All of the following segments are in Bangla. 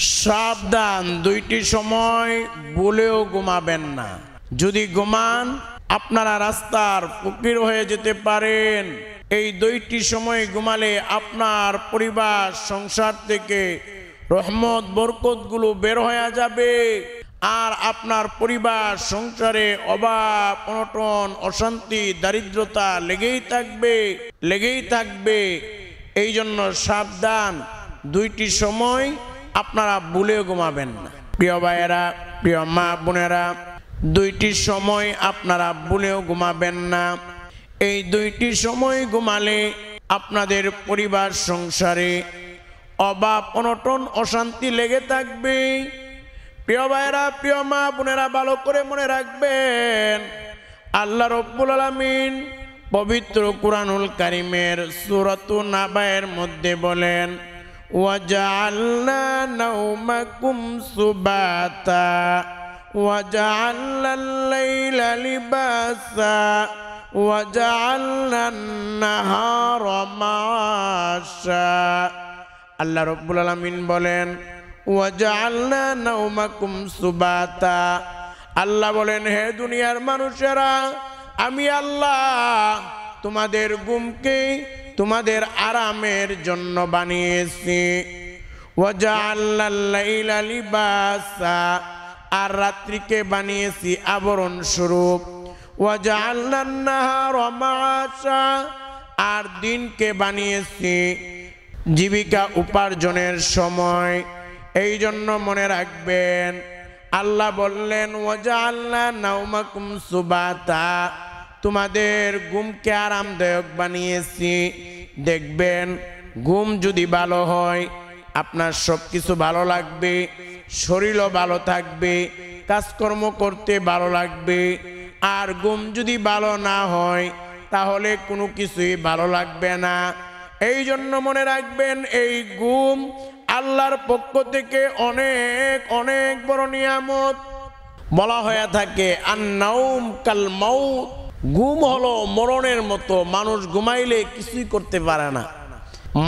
সাবধান, দুইটি সময় ভুলেও ঘুমাবেন না। যদি ঘুমান আপনারা রাস্তার ফকির হয়ে যেতে পারেন। এই দুইটি সময় ঘুমালে আপনার পরিবার সংসার থেকে রহমত বরকতগুলো বের হয়ে যাবে, আর আপনার পরিবার সংসারে অভাব অনটন অশান্তি দারিদ্রতা লেগেই থাকবে। এই জন্য সাবধান, দুইটি সময় আপনারা ভুলেও ঘুমাবেন না। প্রিয় ভাইয়েরা, প্রিয় মা বোনেরা, দুইটি সময় আপনারা ভুলেও ঘুমাবেন না। এই দুইটি সময় ঘুমালে আপনাদের পরিবার সংসারে অভাব অনটন অশান্তি লেগে থাকবে। প্রিয় ভাইয়েরা, প্রিয় মা বোনেরা, ভালো করে মনে রাখবেন, আল্লাহ রাব্বুল আলামিন পবিত্র কুরআনুল কারীমের সূরাতুন নাবায়ের মধ্যে বলেন, ওয়াজআলনা নাওমাকুম সুবাতা ওয়াজআলনাল লাইলা লিবাসা ওয়াজআলনান নাহারা মাআশা। আল্লাহ রাব্বুল আলামিন বলেন, ওয়াজআলনা নাওমাকুম সুবাতা। আল্লাহ বলেন, হে দুনিয়ার মানুষেরা, আমি আল্লাহ তোমাদের ঘুমকে তোমাদের আরামের জন্য বানিয়েছি। ওয়াজআলনাল লাইলা লিবাসা, আর রাত্রিকে বানিয়েছি আবরণ স্বরূপ। ওয়াজআলনান নাহারা মাআশা, আর দিনকে বানিয়েছি জীবিকা উপার্জনের সময়। এই জন্য মনে রাখবেন, আল্লাহ বললেন ওয়াজআলনা নাওমাকুম সুবাতা, তোমাদের ঘুমকে আরামদায়ক বানিয়েছি। দেখবেন, ঘুম যদি ভালো হয় আপনার সব কিছু ভালো লাগবে, শরীরও ভালো থাকবে, কাজকর্ম করতে ভালো লাগবে। আর ঘুম যদি ভালো না হয় তাহলে কোনো কিছুই ভালো লাগবে না। এই জন্য মনে রাখবেন, এই ঘুম আল্লাহর পক্ষ থেকে অনেক অনেক বড় নিয়ামত। বলা হয়ে থাকে আন-নাওম কাল মাউত, ঘুম হলো মরণের মতো। মানুষ ঘুমাইলে কিছুই করতে পারে না,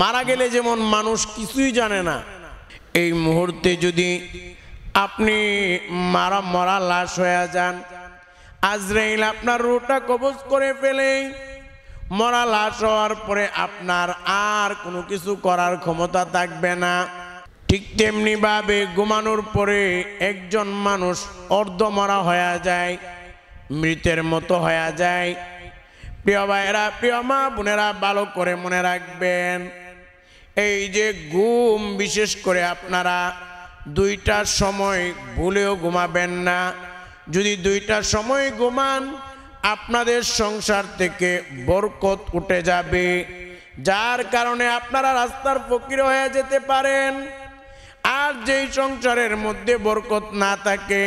মারা গেলে যেমন মানুষ কিছুই জানে না। এই মুহূর্তে যদি আপনি মরা লাশ হয়ে যান, আজরাইল আপনার রূহটা কবজ করে ফেলে, মরা লাশ হওয়ার পরে আপনার আর কোনো কিছু করার ক্ষমতা থাকবে না। ঠিক তেমনি ভাবে ঘুমানোর পরে একজন মানুষ অর্ধমরা হয়ে যায়, মৃতের মতো হয়ে যায়। প্রিয় ভাইয়েরা, প্রিয় মা বোনেরা, ভালো করে মনে রাখবেন, এই যে ঘুম, বিশেষ করে আপনারা দুইটার সময় ভুলেও ঘুমাবেন না। যদি দুইটার সময় ঘুমান আপনাদের সংসার থেকে বরকত উঠে যাবে, যার কারণে আপনারা রাস্তার ফকির হয়ে যেতে পারেন। আর যেই সংসারের মধ্যে বরকত না থাকে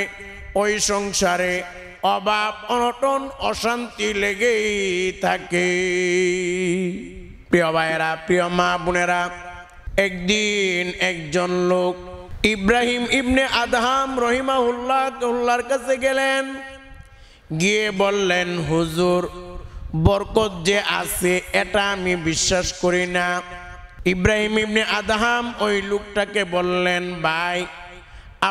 ওই সংসারে অভাব অনটন অশান্তি লেগেই থাকে। প্রিয় ভাইয়েরা, প্রিয় মা বোনেরা, একদিন একজন লোক ইব্রাহিম ইবনে আদহাম রহিমাহুল্লাহর কাছে গেলেন, গিয়ে বললেন, হুজুর, বরকত যে আছে এটা আমি বিশ্বাস করি না। ইব্রাহিম ইবনে আদহাম ওই লোকটাকে বললেন, ভাই,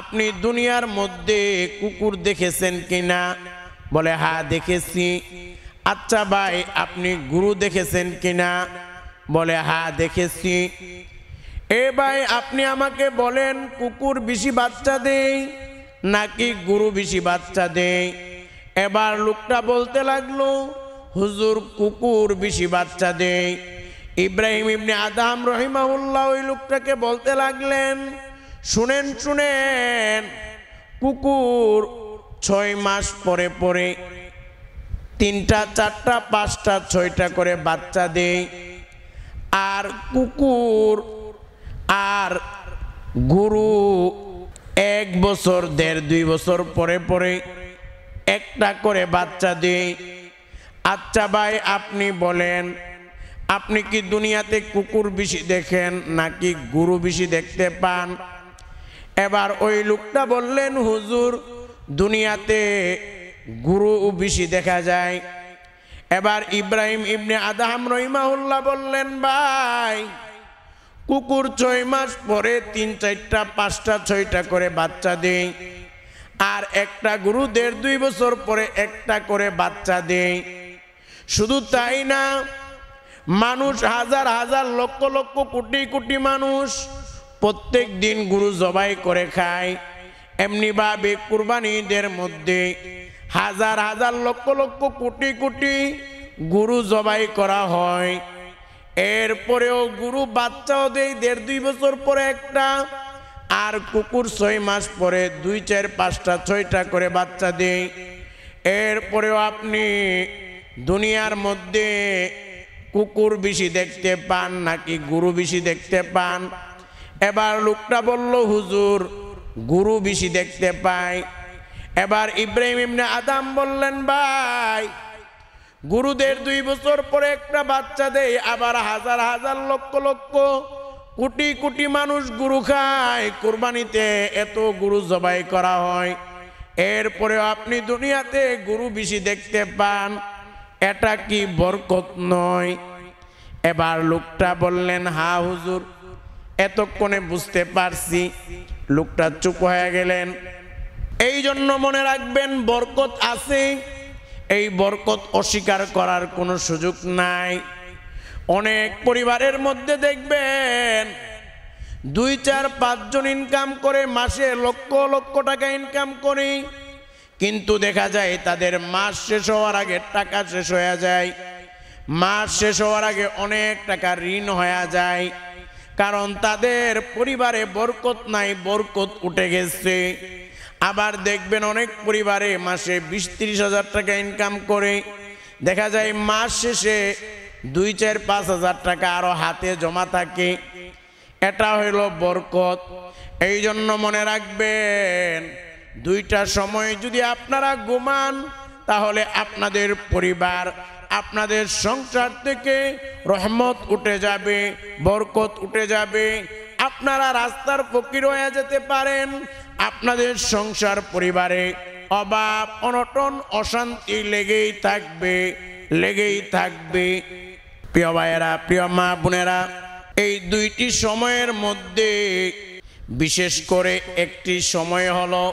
আপনি দুনিয়ার মধ্যে কুকুর দেখেছেন কিনা? বলে, হ্যাঁ দেখেছি। আচ্ছা ভাই, আপনি গরু দেখেছেন কিনা? বলে, হ্যাঁ দেখেছি। এ ভাই, আপনি আমাকে বলেন, কুকুর বেশি বাচ্চা দেয় নাকি গরু বেশি বাচ্চা দেয়? এবার লোকটা বলতে লাগলো, হুজুর, কুকুর বেশি বাচ্চা দেয়। ইব্রাহিম ইবনে আদহাম রহিমাহুল্লাহ ওই লোকটাকে বলতে লাগলেন, শুনেন, কুকুর 6 মাস পরে পরে 3টা 4টা 5টা 6টা করে বাচ্চা দেয়। আর কুকুর আর গরু 1 বছর 1.5-2 বছর পরে পরে একটা করে বাচ্চা দেয়। আচ্ছা ভাই, আপনি বলেন, আপনি কি দুনিয়াতে কুকুর বেশি দেখেন নাকি গরু বেশি দেখতে পান? এবার ওই লোকটা বললেন, হুজুর, দুনিয়াতে গরু বেশি দেখা যায়। এবার ইব্রাহিম ইবনে আদহাম রহিমাহুল্লাহ বললেন, ভাই, কুকুর 6 মাস পরে 3, 4, 5, 6টা করে বাচ্চা দেয়, আর একটা গরু 1.5-2 বছর পরে একটা করে বাচ্চা দেয়। শুধু তাই না, মানুষ হাজার হাজার লক্ষ লক্ষ কোটি কোটি মানুষ প্রত্যেক দিন গরু জবাই করে খায়। এমনিভাবে কুরবানি ঈদের মধ্যে হাজার হাজার লক্ষ লক্ষ কোটি কোটি গরু জবাই করা হয়। এরপরেও গরু বাচ্চাও দেয় 1.5-2 বছর পরে একটা, আর কুকুর 6 মাস পরে 2, 4, 5, 6টা করে বাচ্চা দেয়। এরপরেও আপনি দুনিয়ার মধ্যে কুকুর বেশি দেখতে পান নাকি গরু বেশি দেখতে পান? এবার লোকটা বলল, হুজুর গরু বেশি দেখতে পাই। এবার ইব্রাহিম ইবনে আদম বললেন, ভাই গরু 1.5-2 বছর পরে একটা বাচ্চা দেয়, আবার হাজার হাজার লক্ষ লক্ষ কোটি কোটি মানুষ গরু খায়, কুরবানিতে এত গরু জবাই করা হয়, এরপরেও আপনি দুনিয়াতে গরু বেশি দেখতে পান, এটা কি বরকত নয়? এবার লোকটা বললেন, হ্যাঁ হুজুর, এতক্ষণে বুঝতে পারছি। লোকটা চুপ হয়ে গেলেন। এই জন্য মনে রাখবেন, বরকত আছে, এই বরকত অস্বীকার করার কোনো সুযোগ নাই। অনেক পরিবারের মধ্যে দেখবেন 2, 4, 5 জন ইনকাম করে, মাসে লক্ষ লক্ষ টাকা ইনকাম করে, কিন্তু দেখা যায় তাদের মাস শেষ হওয়ার আগে টাকা শেষ হয়ে যায়। মাস শেষ হওয়ার আগে অনেক টাকা ঋণ হয়ে যায়, কারণ তাদের পরিবারে বরকত নাই, বরকত উঠে গেছে। আবার দেখবেন অনেক পরিবারে মাসে 20-30 হাজার টাকা ইনকাম করে, দেখা যায় মাস শেষে 2, 4, 5 হাজার টাকা আরো হাতে জমা থাকে। এটা হইল বরকত। এই জন্য মনে রাখবেন, 2টা সময় যদি আপনারা ঘুমান, তাহলে আপনাদের পরিবার, আপনাদের সংসার থেকে রহমত উঠে যাবে, বরকত উঠে যাবে। আপনারা রাস্তার ফকির হয়ে যেতে পারেন, আপনাদের সংসার পরিবারে অভাব অনটন অশান্তি লেগেই থাকবে, লেগেই থাকবে। প্রিয় ভাইয়েরা, প্রিয় মা বোনেরা, এই 2টি সময়ের মধ্যে বিশেষ করে একটি সময় হলো,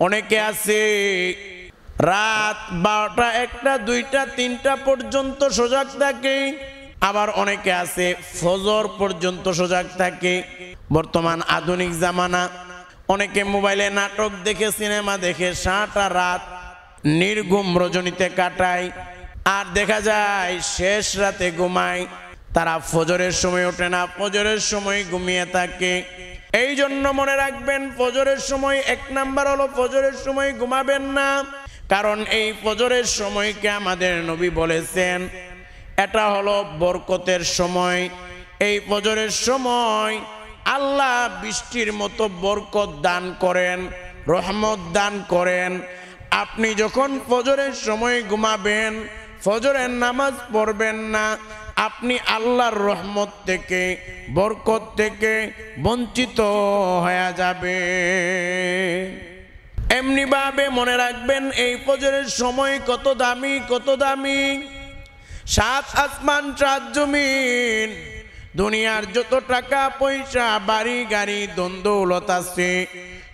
অনেকে আছে রাত 12টা, 1টা, 2টা, 3টা পর্যন্ত সজাগ থাকে, আবার অনেকে আছে ফজর পর্যন্ত সজাগ থাকে। বর্তমান আধুনিক জামানা, অনেকে মোবাইলে নাটক দেখে, সিনেমা দেখে সারাটা রাত নির্ঘুম রজনীতে কাটায়, আর দেখা যায় শেষ রাতে ঘুমায়। তারা ফজরের সময় ওঠে না, ফজরের সময় ঘুমিয়ে থাকে। এই জন্য মনে রাখবেন, ফজরের সময় 1 নাম্বার হলো ফজরের সময় ঘুমাবেন না, কারণ এই ফজরের সময়কে আমাদের নবী বলেছেন এটা হলো বরকতের সময়। এই ফজরের সময় আল্লাহ বৃষ্টির মতো বরকত দান করেন, রহমত দান করেন। আপনি যখন ফজরের সময় ঘুমাবেন, ফজরের নামাজ পড়বেন না, আপনি আল্লাহর রহমত থেকে, বরকত থেকে বঞ্চিত হয়ে যাবে। এমনি ভাবে মনে রাখবেন, এই ফজরের সময় কত দামি, কত দামি। 7 আসমান 7 জমিন, দুনিয়ার যত টাকা পয়সা, বাড়ি গাড়ি, দ্বন্দ্বলত আছে,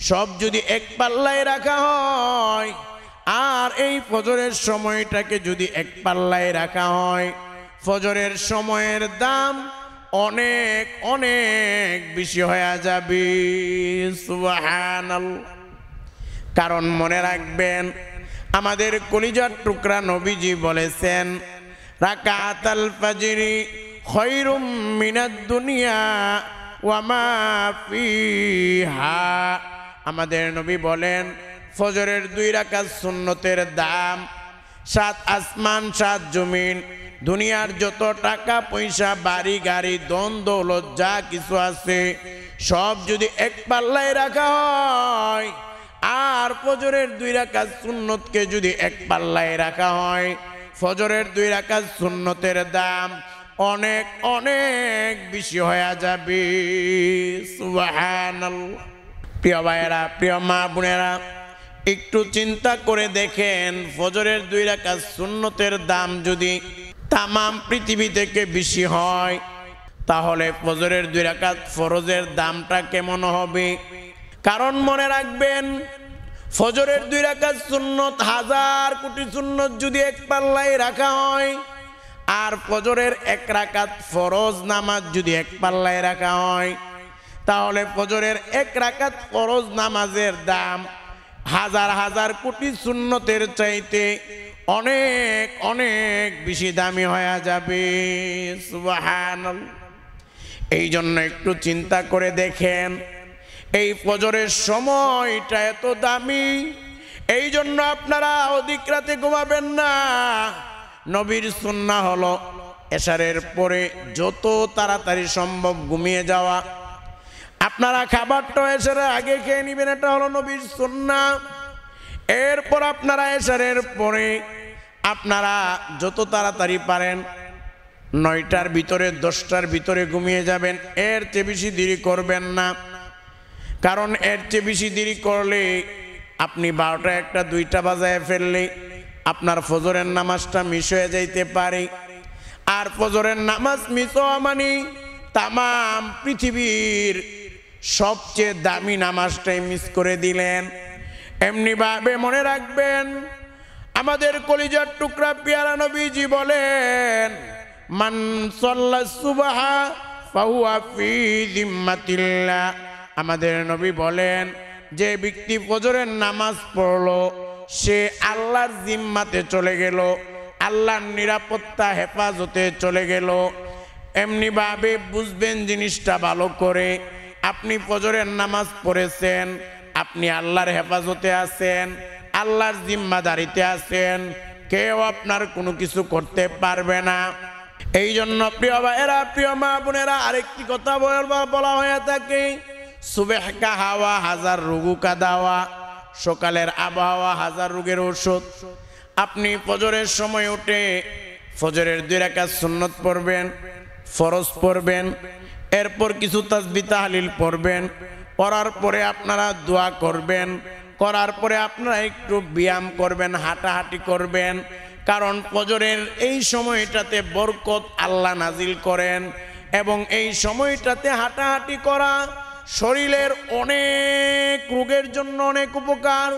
সব যদি এক পাল্লায় রাখা হয়, আর এই ফজরের সময়টাকে যদি এক পাল্লায় রাখা হয়, ফজরের সময়ের দাম অনেক অনেক বেশি হয়ে যাবে। সুবহানাল্লাহ। কারণ মনে রাখবেন, আমাদের কলিজার টুকরা নবীজি বলেছেন, রাকাতাল ফাজরি খায়রুম মিনাদ দুনিয়া ওয়া মা ফিহা। আমাদের নবী বলেন, ফজরের 2 রাকাত সুন্নতের দাম 7 আসমান 7 জমিন, দুনিয়ার যত টাকা পয়সা, বাড়ি গাড়ি, ধন দৌলত যা কিছু আছে, সব যদি এক পাল্লায় রাখা হয়, আর ফজরের 2 রাকাত সুন্নতকে যদি এক পাল্লায় রাখা হয়, ফজরের 2 রাকাত সুন্নতের দাম অনেক অনেক বেশি হয়ে যাবে। সুবহানাল্লাহ। প্রিয় ভাইয়েরা, প্রিয় মা বোনেরা, একটু চিন্তা করে দেখেন, ফজরের 2 রাকাত সুন্নতের দাম যদি তামাম পৃথিবী থেকে বেশি হয়, তাহলে ফজরের 2 রাকাত ফরজের দামটা কেমন হবে? কারণ মনে রাখবেন, ফজরের 2 রাকাত সুন্নত 1000 কোটি সুন্নত যদি এক পাল্লায় রাখা হয়, আর ফজরের 1 রাকাত ফরজ নামাজ যদি এক পাল্লায় রাখা হয়, তাহলে ফজরের 1 রাকাত ফরজ নামাজের দাম 1000 কোটি সুন্নতের চাইতে অনেক অনেক বেশি দামি হয়ে যাবে। সুবহানাল্লাহ। এই জন্য একটু চিন্তা করে দেখেন, এই ফজরের সময়টা এত দামি, এই জন্য আপনারা অধিক রাতে ঘুমাবেন না। নবীর সুন্নাহ হলো এশারের পরে যত তাড়াতাড়ি সম্ভব ঘুমিয়ে যাওয়া। আপনারা খাবারটা এশারের আগে খেয়ে নেবেন, এটা হলো নবীর সুন্নাহ। এরপর আপনারা এশারের পরে আপনারা যত তাড়াতাড়ি পারেন 9টার ভিতরে 10টার ভিতরে ঘুমিয়ে যাবেন, এর চেয়ে বেশি দেরি করবেন না। কারণ এর চেয়ে বেশি দেরি করলে আপনি 12টা 1টা 2টা বাজায় ফেললে আপনার ফজরের নামাজটা মিস হয়ে যাইতে পারে। আর ফজরের নামাজ মিস হওয়া মানে তামাম পৃথিবীর সবচেয়ে দামি নামাজটাই মিস করে দিলেন। এমনি ভাবে মনে রাখবেন, আমাদের কলিজার টুকরা পেয়ারা নবীজি বলেন, মান সাল্লাস সুবহা ফাহুয়া ফি জিম্মাতিল্লাহ। আমাদের নবী বলেন, যে ব্যক্তি ফজরের নামাজ পড়লো সে আল্লাহর জিম্মাতে চলে গেল, আল্লাহর নিরাপত্তা হেফাজতে চলে গেল। এমনি ভাবে বুঝবেন জিনিসটা ভালো করে, আপনি ফজরের নামাজ পড়েছেন, আপনি আল্লাহর হেফাজতে আছেন, আল্লাহর জিম্মাদারিতে আছেন, কেউ আপনার কোনো কিছু করতে পারবে না। এই জন্য প্রিয় ভাইয়েরা, প্রিয় মা বোনেরা, আরেকটি কথা বলা হয়ে থাকে, সুবহ কা হাওয়া হাজার রোগু কা দাওয়া। সকালের আবহাওয়া 1000 রোগের ঔষধ। আপনি ফজরের সময় উঠে ফজরের 2 রাকাত সুন্নত পড়বেন, ফরজ পড়বেন, এরপর কিছু তাসবিহ তাহলিল পড়বেন, পড়ার পরে আপনারা দোয়া করবেন, করার পরে আপনারা একটু ব্যায়াম করবেন, হাঁটাহাঁটি করবেন। কারণ ফজরের এই সময়টাতে বরকত আল্লাহ নাজিল করেন, এবং এই সময়টাতে হাঁটাহাঁটি করা শরীরের অনেক রোগের জন্য অনেক উপকার।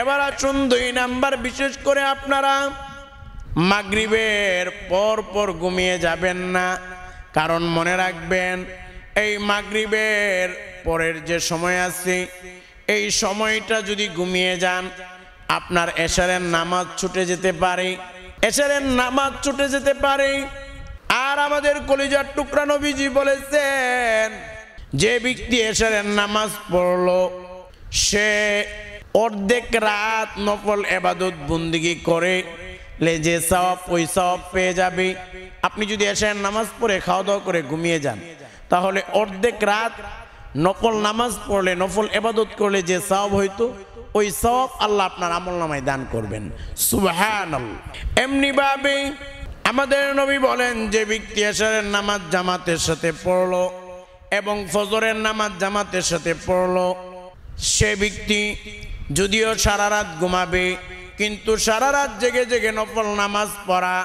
এবার আসুন 2 নাম্বার, বিশেষ করে আপনারা মাগরিবের পর ঘুমিয়ে যাবেন না। কারণ মনে রাখবেন, এই মাগরিবের পরের যে সময় আছে, এই সময়টা যদি ঘুমিয়ে যান, আপনার এশারের নামাজ ছুটে যেতে পারে, এশারের নামাজ ছুটে যেতে পারে। আর আমাদের কলিজার টুকরা নবীজি বলেছেন, যে ব্যক্তি এশারের নামাজ পড়লো সে অর্ধেক রাত নফল ইবাদত বন্দেগী করে যে সওয়াব, ওই সওয়াব পেয়ে যাবে। আপনি যদি এশারের নামাজ পড়ে খাওয়া দাওয়া করে ঘুমিয়ে যান, তাহলে অর্ধেক রাত নফল নামাজ পড়লে, নফল ইবাদত করলে যে সওয়াব হইতো, ওই সওয়াব আল্লাহ আপনার আমলনামায় দান করবেন। সুবহানাল্লাহ। এমনি ভাবে আমাদের নবী বলেন, যে ব্যক্তি এশারের নামাজ জামাতের সাথে পড়লো এবং ফজরের নামাজ জামাতের সাথে পড়লো, সে ব্যক্তি যদিও সারা রাত ঘুমাবে, কিন্তু সারা রাত জেগে জেগে নফল নামাজ পড়া,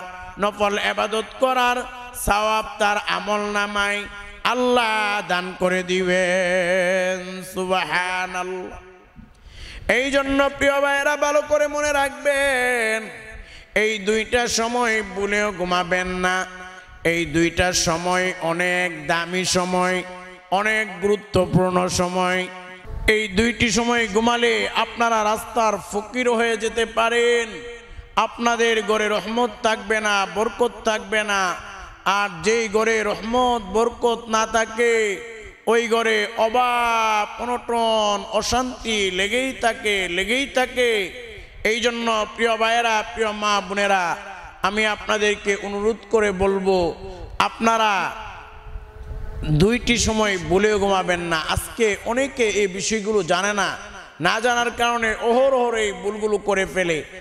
নফল ইবাদত করার সওয়াব তার আমলনামায় আল্লাহ দান করে দিবেন। সুবহানাল্লাহ। এই জন্য প্রিয় ভাইয়েরা, ভালো করে মনে রাখবেন, এই 2টা সময় ভুলেও ঘুমাবেন না। এই 2টা সময় অনেক দামি সময়, অনেক গুরুত্বপূর্ণ সময়। এই 2টি সময় ঘুমালে আপনারা রাস্তার ফকির হয়ে যেতে পারেন, আপনাদের ঘরে রহমত থাকবে না, বরকত থাকবে না। আর যেই ঘরে রহমত বরকত না থাকে, ওই ঘরে অভাব, অনটন, অশান্তি লেগেই থাকে। এই জন্য প্রিয় ভাইয়েরা, প্রিয় মা বোনেরা, আমি আপনাদেরকে অনুরোধ করে বলবো, আপনারা 2টি সময় ভুলেও ঘুমাবেন না। আজকে অনেকে এই বিষয়গুলো জানে না, না জানার কারণে অহরহ এই ভুলগুলো করে ফেলে।